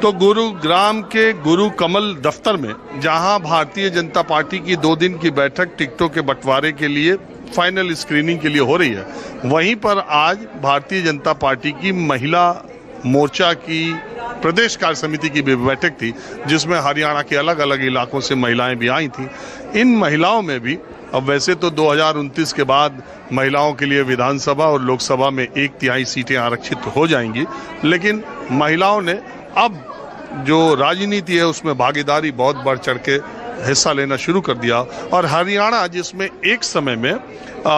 तो गुरुग्राम के गुरु कमल दफ्तर में जहां भारतीय जनता पार्टी की 2 दिन की बैठक टिकटों के बंटवारे के लिए फाइनल स्क्रीनिंग के लिए हो रही है, वहीं पर आज भारतीय जनता पार्टी की महिला मोर्चा की प्रदेश कार्य समिति की भी बैठक थी, जिसमें हरियाणा के अलग अलग इलाकों से महिलाएं भी आई थी। इन महिलाओं में भी, अब वैसे तो 2029 के बाद महिलाओं के लिए विधानसभा और लोकसभा में 1/3 सीटें आरक्षित हो जाएंगी, लेकिन महिलाओं ने अब जो राजनीति है उसमें भागीदारी बहुत बढ़ चढ़ के हिस्सा लेना शुरू कर दिया। और हरियाणा, जिसमें एक समय में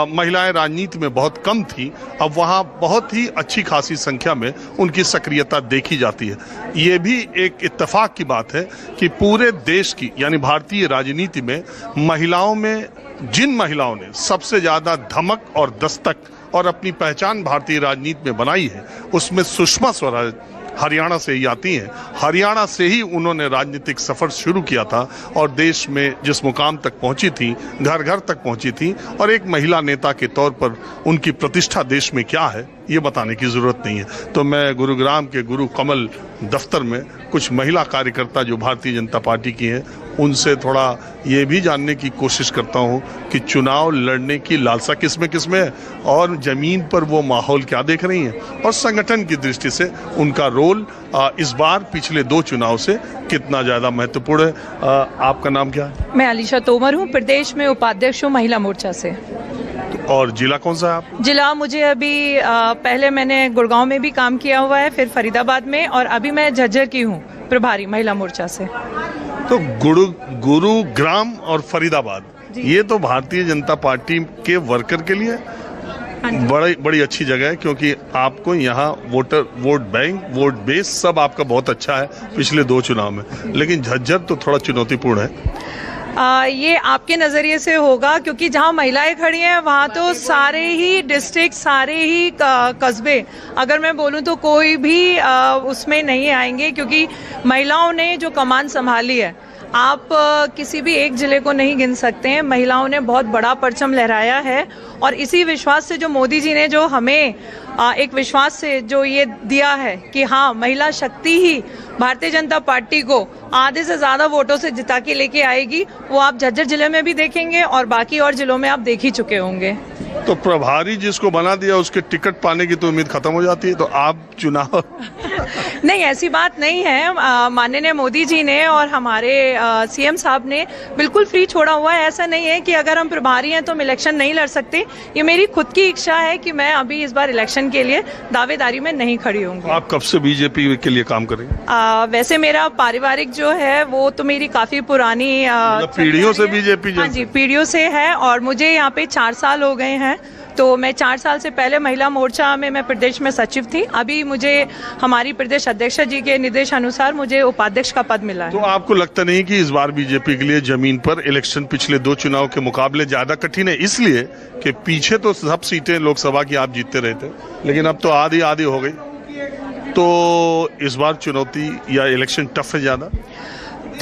महिलाएं राजनीति में बहुत कम थी, अब वहां बहुत ही अच्छी खासी संख्या में उनकी सक्रियता देखी जाती है। ये भी एक इत्तेफाक की बात है कि पूरे देश की यानी भारतीय राजनीति में महिलाओं में जिन महिलाओं ने सबसे ज्यादा धमक और दस्तक और अपनी पहचान भारतीय राजनीति में बनाई है, उसमें सुषमा स्वराज हरियाणा से ही आती हैं। हरियाणा से ही उन्होंने राजनीतिक सफर शुरू किया था और देश में जिस मुकाम तक पहुंची थी, घर घर तक पहुंची थी, और एक महिला नेता के तौर पर उनकी प्रतिष्ठा देश में क्या है ये बताने की जरूरत नहीं है। तो मैं गुरुग्राम के गुरु कमल दफ्तर में कुछ महिला कार्यकर्ता जो भारतीय जनता पार्टी की हैं, उनसे थोड़ा ये भी जानने की कोशिश करता हूँ कि चुनाव लड़ने की लालसा किसमें किसमें है और जमीन पर वो माहौल क्या देख रही हैं, और संगठन की दृष्टि से उनका रोल इस बार पिछले 2 चुनाव से कितना ज़्यादा महत्वपूर्ण है। आपका नाम क्या है? मैं अलीशा तोमर हूँ, प्रदेश में उपाध्यक्ष हूँ महिला मोर्चा से। और जिला कौन सा है आप? जिला मुझे अभी पहले मैंने गुड़गांव में भी काम किया हुआ है, फिर फरीदाबाद में, और अभी मैं झज्जर की हूँ प्रभारी महिला मोर्चा से। तो गुरुग्राम और फरीदाबाद, ये तो भारतीय जनता पार्टी के वर्कर के लिए बड़ी अच्छी जगह है, क्योंकि आपको यहाँ वोट बैंक, वोट बेस सब आपका बहुत अच्छा है पिछले 2 चुनाव में, लेकिन झज्जर तो थोड़ा चुनौतीपूर्ण है। ये आपके नज़रिए से होगा, क्योंकि जहाँ महिलाएं खड़ी हैं वहाँ तो सारे ही डिस्ट्रिक्ट, सारे ही कस्बे, अगर मैं बोलूँ तो कोई भी उसमें नहीं आएंगे, क्योंकि महिलाओं ने जो कमान संभाली है, आप किसी भी एक जिले को नहीं गिन सकते हैं। महिलाओं ने बहुत बड़ा परचम लहराया है, और इसी विश्वास से जो मोदी जी ने जो हमें एक विश्वास से जो ये दिया है कि हाँ, महिला शक्ति ही भारतीय जनता पार्टी को आधे से ज़्यादा वोटों से जिता के लेके आएगी, वो आप झज्जर जिले में भी देखेंगे और बाकी और जिलों में आप देख ही चुके होंगे। तो प्रभारी जिसको बना दिया उसके टिकट पाने की तो उम्मीद खत्म हो जाती है, तो आप चुनाव नहीं, ऐसी बात नहीं है। माननीय मोदी जी ने और हमारे सीएम साहब ने बिल्कुल फ्री छोड़ा हुआ है। ऐसा नहीं है कि अगर हम प्रभारी हैं तो हम इलेक्शन नहीं लड़ सकते। ये मेरी खुद की इच्छा है कि मैं अभी इस बार इलेक्शन के लिए दावेदारी में नहीं खड़ी होंगी। आप कब से बीजेपी के लिए काम करेंगे? वैसे मेरा पारिवारिक जो है वो तो मेरी काफी पुरानी पीढ़ियों से बीजेपी? हाँ जी, पीढ़ियों से है, और मुझे यहाँ पे 4 साल हो गए हैं। तो मैं 4 साल से पहले महिला मोर्चा में मैं प्रदेश में सचिव थी। अभी मुझे हमारी प्रदेश अध्यक्ष जी के निर्देश अनुसार मुझे उपाध्यक्ष का पद मिला है। तो आपको लगता नहीं कि इस बार बीजेपी के लिए जमीन पर इलेक्शन पिछले 2 चुनाव के मुकाबले ज्यादा कठिन है? इसलिए कि पीछे तो सब सीटें लोकसभा की आप जीतते रहे थे, लेकिन अब तो आधी आधी हो गई, तो इस बार चुनौती या इलेक्शन टफ है ज्यादा?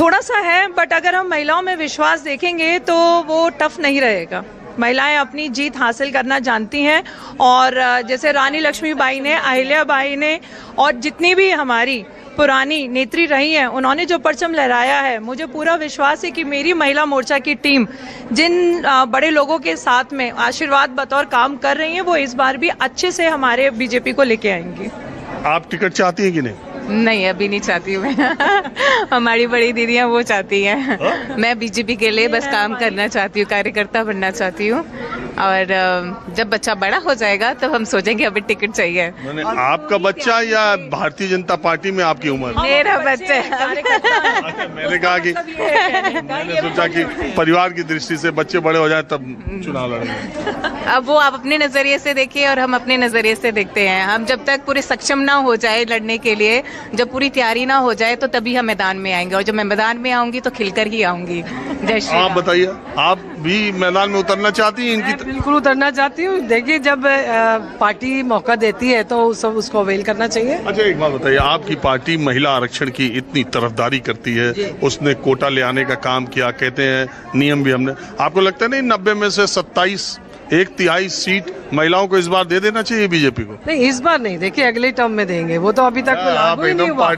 थोड़ा सा है, बट अगर हम महिलाओं में विश्वास देखेंगे तो वो टफ नहीं रहेगा। महिलाएं अपनी जीत हासिल करना जानती हैं, और जैसे रानी लक्ष्मीबाई ने, अहिल्याबाई ने, और जितनी भी हमारी पुरानी नेत्री रही हैं, उन्होंने जो परचम लहराया है, मुझे पूरा विश्वास है कि मेरी महिला मोर्चा की टीम जिन बड़े लोगों के साथ में आशीर्वाद बतौर काम कर रही है, वो इस बार भी अच्छे से हमारे बीजेपी को लेके आएंगी। आप टिकट चाहती हैं कि नहीं? नहीं, अभी नहीं चाहती हूँ मैं। हमारी बड़ी दीदियाँ वो चाहती हैं। मैं बीजेपी के लिए बस काम करना चाहती हूँ, कार्यकर्ता बनना चाहती हूँ, और जब बच्चा बड़ा हो जाएगा तब हम सोचेंगे अभी टिकट चाहिए। आपका बच्चा या भारतीय जनता पार्टी में आपकी उम्र? मेरा बच्चा है। मैंने कहा कि मैंने सोचा कि परिवार की दृष्टि से बच्चे बड़े हो जाए तब चुनाव लड़ेंगे। अब वो आप अपने नजरिए से देखिए और हम अपने नजरिए से देखते हैं। हम जब तक पूरे सक्षम ना हो जाए लड़ने के लिए, जब पूरी तैयारी ना हो जाए, तो तभी हम मैदान में आएंगे, और जब मैं मैदान में आऊंगी तो खिलकर ही आऊंगी। जय श्री राम। आप बताइए, आप भी मैदान में उतरना चाहती हैं? इनकी बिल्कुल उतरना चाहती हूँ। देखिए, जब पार्टी मौका देती है तो सब उसको अवेल करना चाहिए। अच्छा, एक बात बताइए, आपकी पार्टी महिला आरक्षण की इतनी तरफदारी करती है, उसने कोटा ले आने का काम किया, कहते हैं नियम भी हमने, आपको लगता है नहीं 90 में से 27 1/3 सीट महिलाओं को इस बार दे देना चाहिए बीजेपी को? नहीं, इस बार नहीं, देखिए अगले टर्म में देंगे, वो तो अभी तक तो लागू ही नहीं हुआ।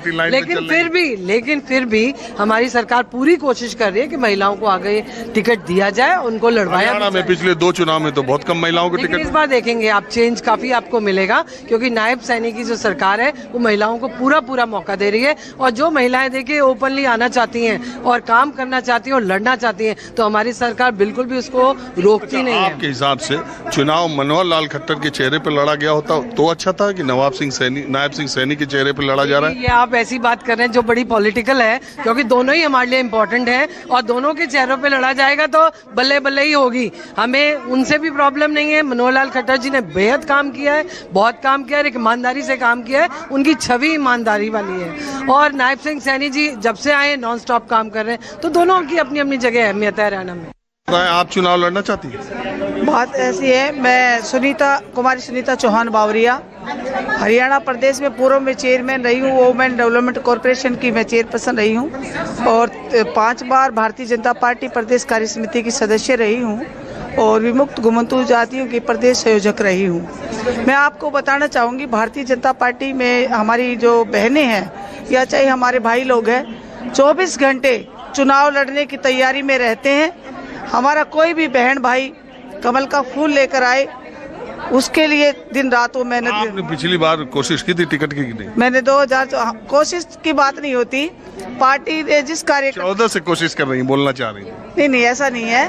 लेकिन फिर भी हमारी सरकार पूरी कोशिश कर रही है कि महिलाओं को आगे टिकट दिया जाए, उनको लड़वाया भी में जाए। पिछले 2 चुनाव में तो बहुत कम महिलाओं को लेकिन टिकट। इस बार देखेंगे आप, चेंज काफी आपको मिलेगा, क्योंकि नायब सैनी की जो सरकार है वो महिलाओं को पूरा मौका दे रही है। और जो महिलाएं देखिए ओपनली आना चाहती हैं और काम करना चाहती हैं और लड़ना चाहती हैं, तो हमारी सरकार बिल्कुल भी उसको रोकती नहीं है। आपके हिसाब से चुनाव मनोहर लाल खट्टर के चेहरे पर लड़ा गया होता तो अच्छा था कि नायब सिंह सैनी के चेहरे पर लड़ा जा रहा है? ये आप ऐसी बात कर रहे हैं जो बड़ी पॉलिटिकल है, क्योंकि दोनों ही हमारे लिए इम्पोर्टेंट है और दोनों के चेहरों पे लड़ा जाएगा तो बल्ले बल्ले ही होगी। हमें उनसे भी प्रॉब्लम नहीं है। मनोहर लाल खट्टर जी ने बेहद काम किया है, बहुत काम किया है, एक ईमानदारी से काम किया है, उनकी छवि ईमानदारी वाली है। और नायब सिंह सैनी जी जब से आए नॉन स्टॉप काम कर रहे हैं, तो दोनों की अपनी अपनी जगह अहमियत है हरियाणा में। आप चुनाव लड़ना चाहती हैं? बात ऐसी है, मैं कुमारी सुनीता चौहान बावरिया, हरियाणा प्रदेश में पूर्व में चेयरमैन रही हूँ, वुमेन डेवलपमेंट कॉरपोरेशन की मैं चेयरपर्सन रही हूँ और 5 बार भारतीय जनता पार्टी प्रदेश कार्य समिति की सदस्य रही हूँ और विमुक्त घुमंतु जातियों की प्रदेश संयोजक रही हूँ। मैं आपको बताना चाहूँगी, भारतीय जनता पार्टी में हमारी जो बहनें हैं या चाहे हमारे भाई लोग हैं, 24 घंटे चुनाव लड़ने की तैयारी में रहते हैं। हमारा कोई भी बहन भाई कमल का फूल लेकर आए, उसके लिए दिन रात वो मेहनत। आपने पिछली बार कोशिश की थी टिकट की नहीं? मैंने 2000 कोशिश की बात नहीं होती, पार्टी ने जिस कार्य 14 से कोशिश कर रही, बोलना चाह रही। नहीं ऐसा नहीं है,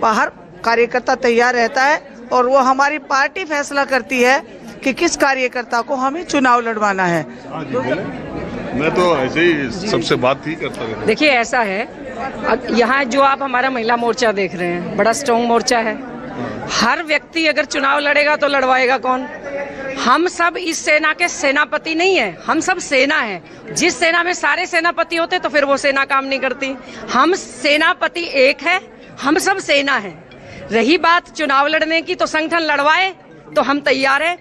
हर कार्यकर्ता तैयार रहता है और वो हमारी पार्टी फैसला करती है कि किस कार्यकर्ता को हमें चुनाव लड़वाना है। मैं तो ऐसे ही सबसे बात ही करता रहता। देखिए ऐसा है, यहाँ जो आप हमारा महिला मोर्चा देख रहे हैं, बड़ा स्ट्रॉन्ग मोर्चा है। हर व्यक्ति अगर चुनाव लड़ेगा तो लड़वाएगा कौन? हम सब इस सेना के सेनापति नहीं है, हम सब सेना है। जिस सेना में सारे सेनापति होते तो फिर वो सेना काम नहीं करती। हम सेनापति एक है, हम सब सेना है। रही बात चुनाव लड़ने की, तो संगठन लड़वाए तो हम तैयार है,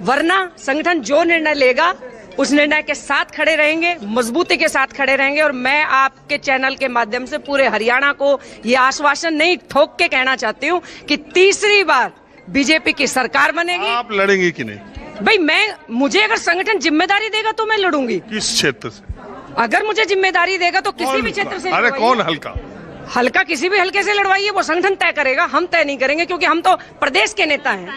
वरना संगठन जो निर्णय लेगा उस निर्णय के साथ खड़े रहेंगे, मजबूती के साथ खड़े रहेंगे। और मैं आपके चैनल के माध्यम से पूरे हरियाणा को ये आश्वासन नहीं ठोक के कहना चाहती हूँ कि तीसरी बार बीजेपी की सरकार बनेगी। आप लड़ेंगे कि नहीं? भाई मुझे अगर संगठन जिम्मेदारी देगा तो मैं लड़ूंगी। किस क्षेत्र से? अगर मुझे जिम्मेदारी देगा तो किसी भी क्षेत्र से। अरे कौन हल्का किसी भी हल्के से लड़वाइए, वो संगठन तय करेगा, हम तय नहीं करेंगे, क्योंकि हम तो प्रदेश के नेता हैं।